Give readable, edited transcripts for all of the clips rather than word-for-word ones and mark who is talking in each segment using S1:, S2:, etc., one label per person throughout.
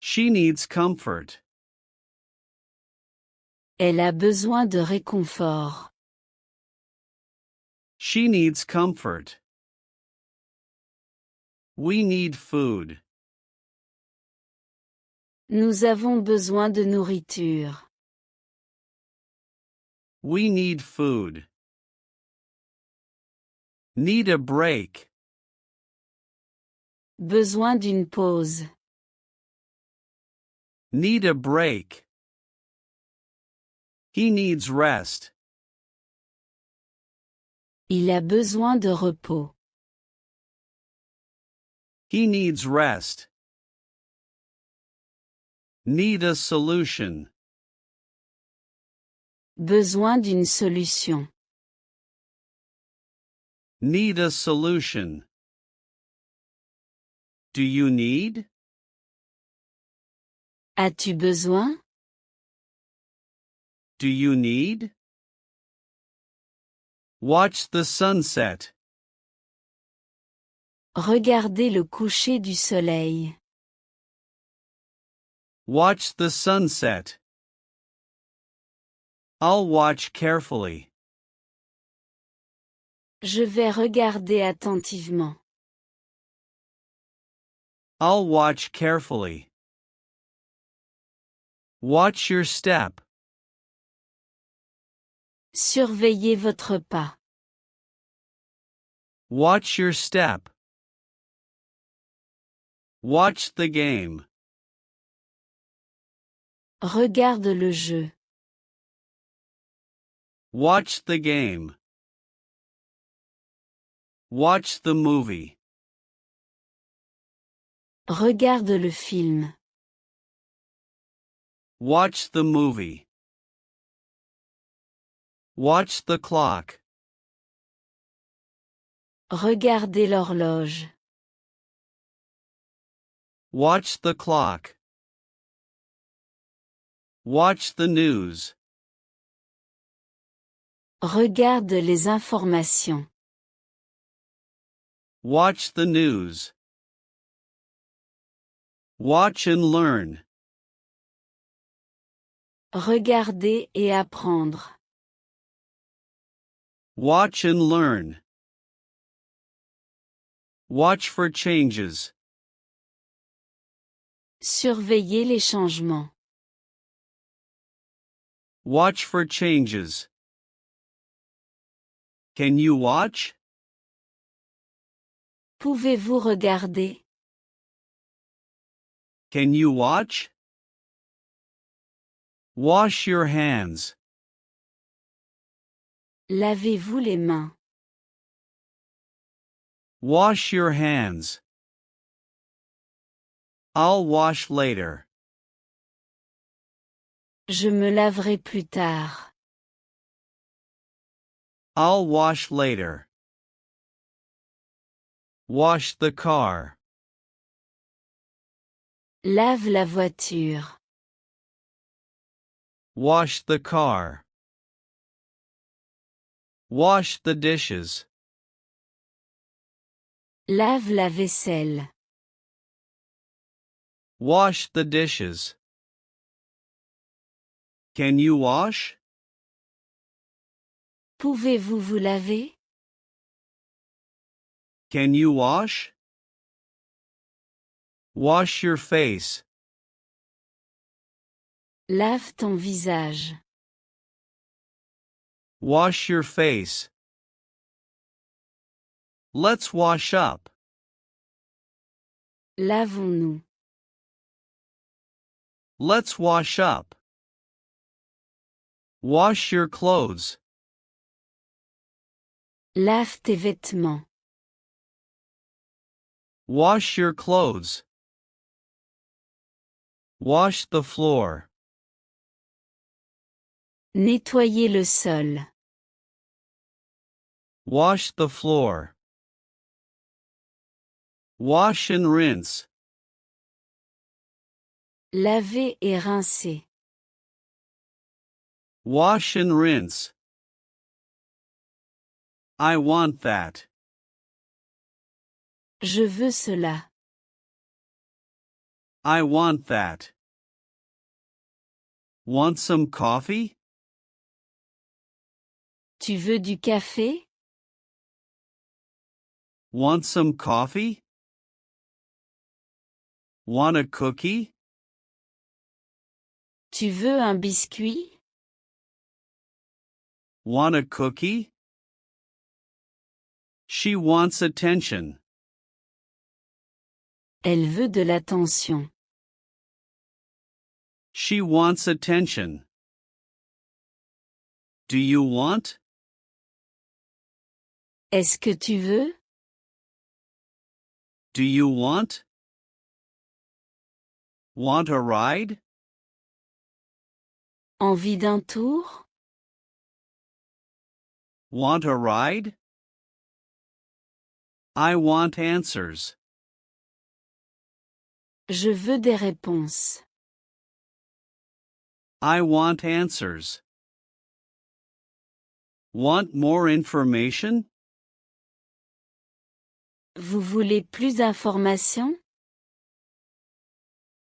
S1: She needs comfort.
S2: Elle a besoin de réconfort.
S1: She needs comfort. We need food.
S2: Nous avons besoin de nourriture.
S1: We need food. Need a break.
S2: Besoin d'une pause.
S1: Need a break. He needs rest.
S2: Il a besoin de repos.
S1: He needs rest. Need a solution.
S2: Besoin d'une solution.
S1: Need a solution. Do you need?
S2: As-tu besoin?
S1: Do you need? Watch the sunset.
S2: Regardez le coucher du soleil.
S1: Watch the sunset. I'll watch carefully.
S2: Je vais regarder attentivement.
S1: I'll watch carefully. Watch your step.
S2: Surveillez votre pas.
S1: Watch your step. Watch the game.
S2: Regarde le jeu.
S1: Watch the game. Watch the movie.
S2: Regarde le film.
S1: Watch the movie. Watch the clock.
S2: Regardez l'horloge.
S1: Watch the clock. Watch the news.
S2: Regarde les informations.
S1: Watch the news. Watch and learn.
S2: Regarder et apprendre.
S1: Watch and learn. Watch for changes.
S2: Surveiller les changements.
S1: Watch for changes. Can you watch?
S2: Pouvez-vous regarder?
S1: Can you watch? Wash your hands.
S2: Lavez-vous les mains.
S1: Wash your hands. I'll wash later.
S2: Je me laverai plus tard.
S1: I'll wash later. Wash the car.
S2: Lave la voiture.
S1: Wash the car. Wash the dishes.
S2: Lave la vaisselle.
S1: Wash the dishes. Can you wash?
S2: Pouvez-vous vous laver?
S1: Can you wash? Wash your face.
S2: Lave ton visage.
S1: Wash your face. Let's wash up.
S2: Lavons-nous.
S1: Let's wash up. Wash your clothes.
S2: Lave tes vêtements.
S1: Wash your clothes. Wash the floor.
S2: Nettoyer le sol.
S1: Wash the floor. Wash and rinse.
S2: Laver et rincer.
S1: Wash and rinse. I want that.
S2: Je veux cela.
S1: I want that. Want some coffee?
S2: Tu veux du café?
S1: Want some coffee? Want a cookie?
S2: Tu veux un biscuit?
S1: Want a cookie? She wants attention.
S2: Elle veut de l'attention.
S1: She wants attention. Do you want?
S2: Est-ce que tu veux?
S1: Do you want? Want a ride?
S2: Envie d'un tour?
S1: Want a ride? I want answers.
S2: Je veux des réponses.
S1: I want answers. Want more information?
S2: Vous voulez plus d'informations?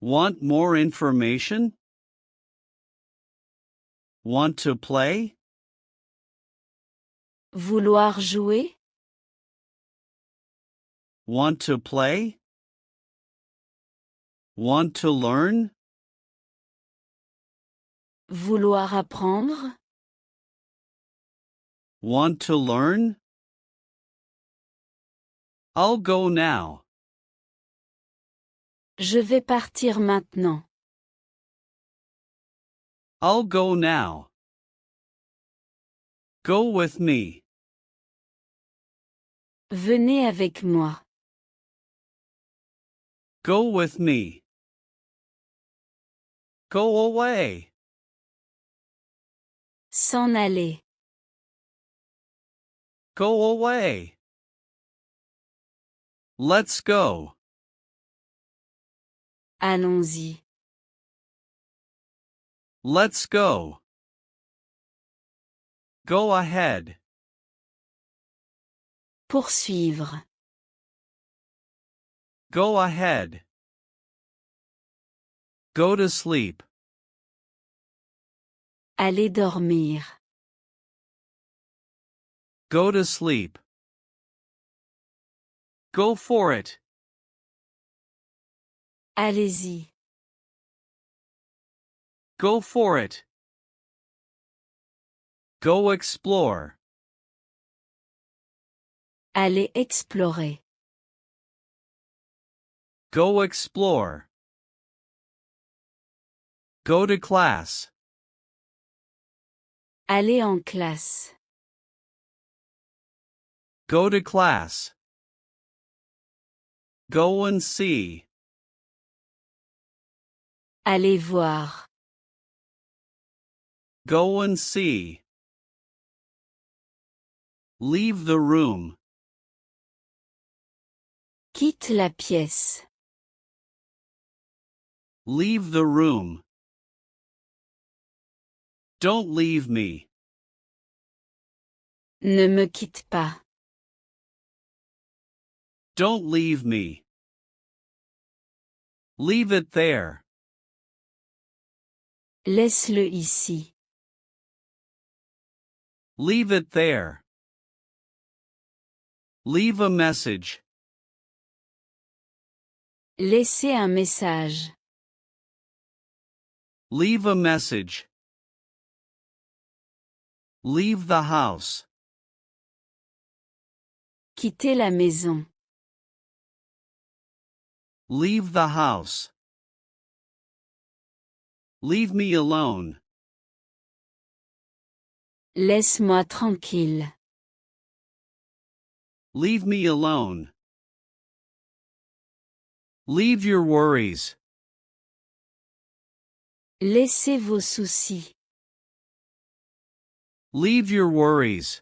S1: Want more information? Want to play?
S2: Vouloir jouer?
S1: Want to play? Want to learn?
S2: Vouloir apprendre?
S1: Want to learn? I'll go now.
S2: Je vais partir maintenant.
S1: I'll go now. Go with me.
S2: Venez avec moi.
S1: Go with me. Go away.
S2: S'en aller.
S1: Go away. Let's go.
S2: Allons-y.
S1: Let's go. Go ahead.
S2: Poursuivre.
S1: Go ahead. Go to sleep.
S2: Aller dormir.
S1: Go to sleep. Go for it.
S2: Allez-y.
S1: Go for it. Go explore.
S2: Aller explorer.
S1: Go explore. Go to class.
S2: Aller en classe.
S1: Go to class. Go and see.
S2: Aller voir.
S1: Go and see. Leave the room.
S2: Quitte la pièce.
S1: Leave the room. Don't leave me.
S2: Ne me quitte pas.
S1: Don't leave me. Leave it there.
S2: Laisse-le ici.
S1: Leave it there. Leave a message.
S2: Laissez un message.
S1: Leave a message. Leave the house.
S2: Quitter la maison.
S1: Leave the house. Leave me alone.
S2: Laisse-moi tranquille.
S1: Leave me alone. Leave your worries.
S2: Laissez vos soucis.
S1: Leave your worries.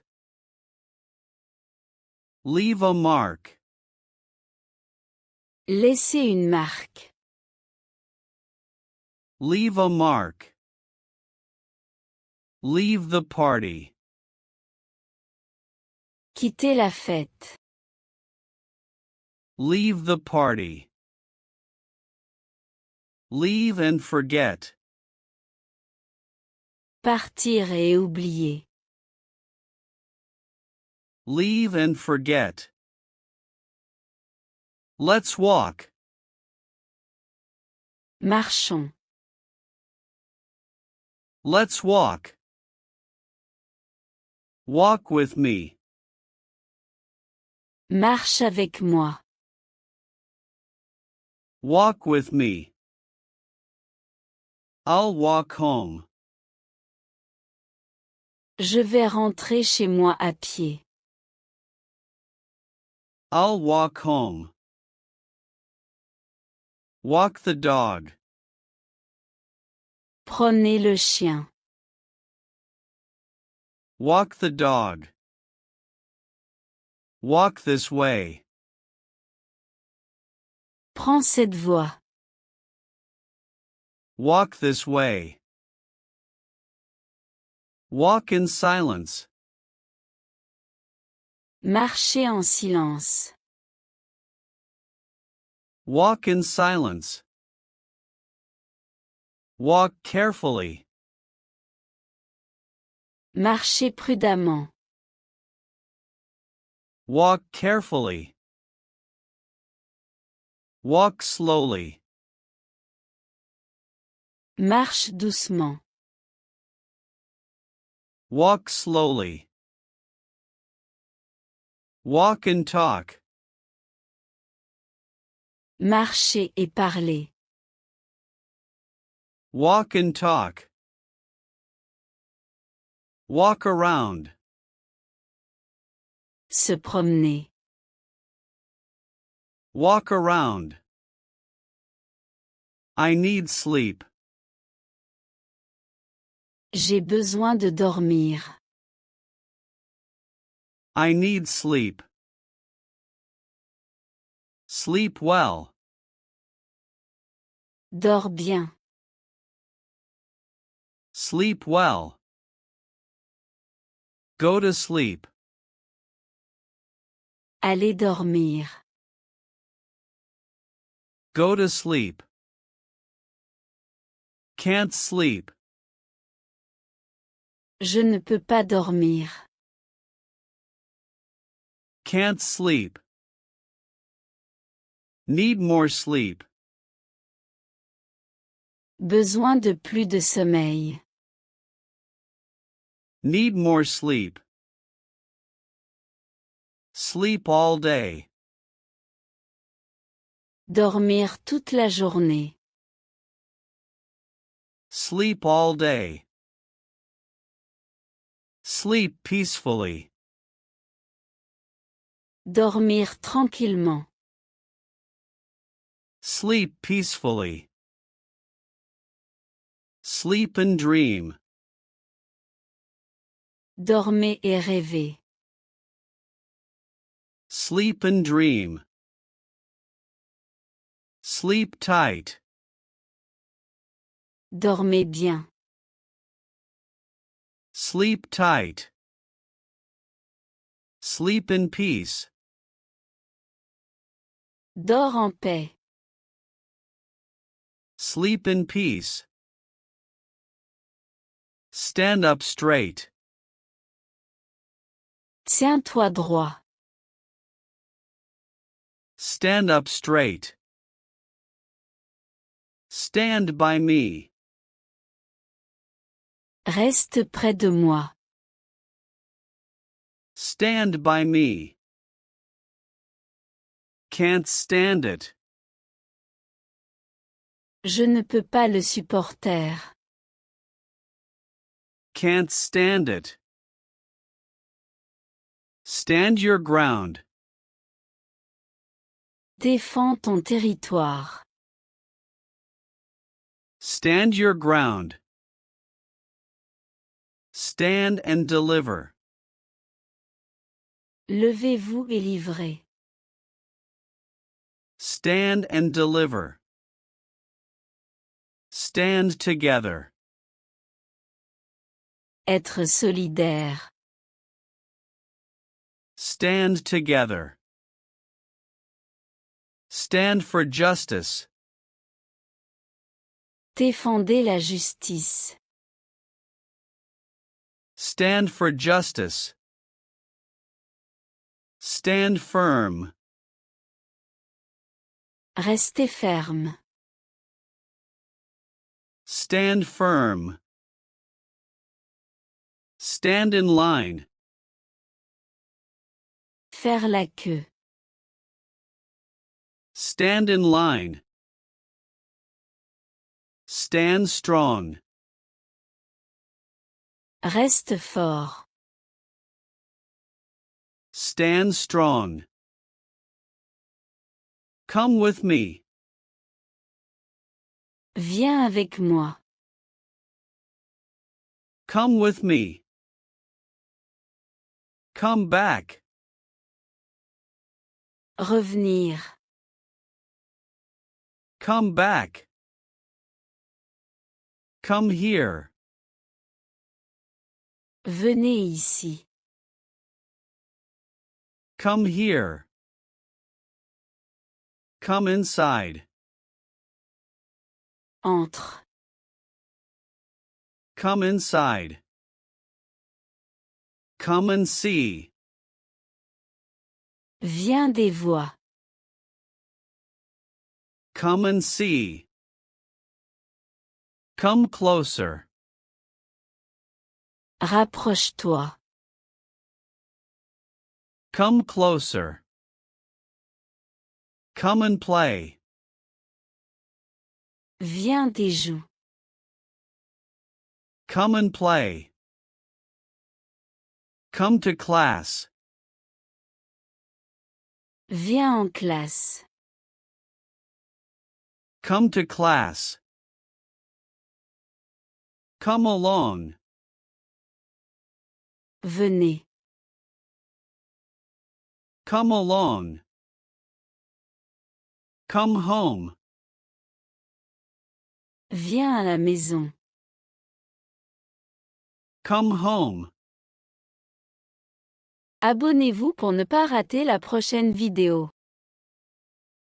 S1: Leave a mark.
S2: Laissez une marque.
S1: Leave a mark. Leave the party.
S2: Quitter la fête.
S1: Leave the party. Leave and forget.
S2: Partir et oublier.
S1: Leave and forget. Let's walk.
S2: Marchons.
S1: Let's walk. Walk with me.
S2: Marche avec moi.
S1: Walk with me. I'll walk home.
S2: Je vais rentrer chez moi à pied.
S1: I'll walk home. Walk the dog.
S2: Prenez le chien.
S1: Walk the dog. Walk this way.
S2: Prends cette voie.
S1: Walk this way. Walk in silence.
S2: Marchez en silence.
S1: Walk in silence. Walk carefully.
S2: Marchez prudemment.
S1: Walk carefully. Walk slowly.
S2: Marche doucement.
S1: Walk slowly. Walk and talk.
S2: Marcher et parler.
S1: Walk and talk. Walk around.
S2: Se promener.
S1: Walk around. I need sleep.
S2: J'ai besoin de dormir.
S1: I need sleep. Sleep well.
S2: Dors bien.
S1: Sleep well. Go to sleep.
S2: Allez dormir.
S1: Go to sleep. Can't sleep.
S2: Je ne peux pas dormir.
S1: Can't sleep. Need more sleep.
S2: Besoin de plus de sommeil.
S1: Need more sleep. Sleep all day.
S2: Dormir toute la journée.
S1: Sleep all day. Sleep peacefully.
S2: Dormir tranquillement.
S1: Sleep peacefully. Sleep and dream.
S2: Dormez et rêvez.
S1: Sleep and dream. Sleep tight.
S2: Dormez bien.
S1: Sleep tight. Sleep in peace.
S2: Dors en paix.
S1: Sleep in peace. Stand up straight.
S2: Tiens-toi droit.
S1: Stand up straight. Stand by me.
S2: Reste près de moi.
S1: Stand by me. Can't stand it.
S2: Je ne peux pas le supporter.
S1: Can't stand it. Stand your ground.
S2: Défends ton territoire.
S1: Stand your ground. Stand and deliver.
S2: Levez-vous et livrez.
S1: Stand and deliver. Stand together.
S2: Être solidaire.
S1: Stand together. Stand for justice.
S2: Défendez la justice.
S1: Stand for justice. Stand firm.
S2: Restez ferme.
S1: Stand firm. Stand in line.
S2: Faire la queue.
S1: Stand in line. Stand strong.
S2: Reste fort.
S1: Stand strong. Come with me.
S2: Viens avec moi.
S1: Come with me. Come back.
S2: Revenir.
S1: Come back. Come here.
S2: Venez ici.
S1: Come here. Come inside.
S2: Entre.
S1: Come inside. Come and see.
S2: Viens des voix.
S1: Come and see. Come closer.
S2: Rapproche-toi.
S1: Come closer. Come and play.
S2: Viens des joues.
S1: Come and play. Come to class.
S2: Viens en classe.
S1: Come to class. Come along.
S2: Venez.
S1: Come along. Come home.
S2: Viens à la maison.
S1: Come home.
S2: Abonnez-vous pour ne pas rater la prochaine vidéo.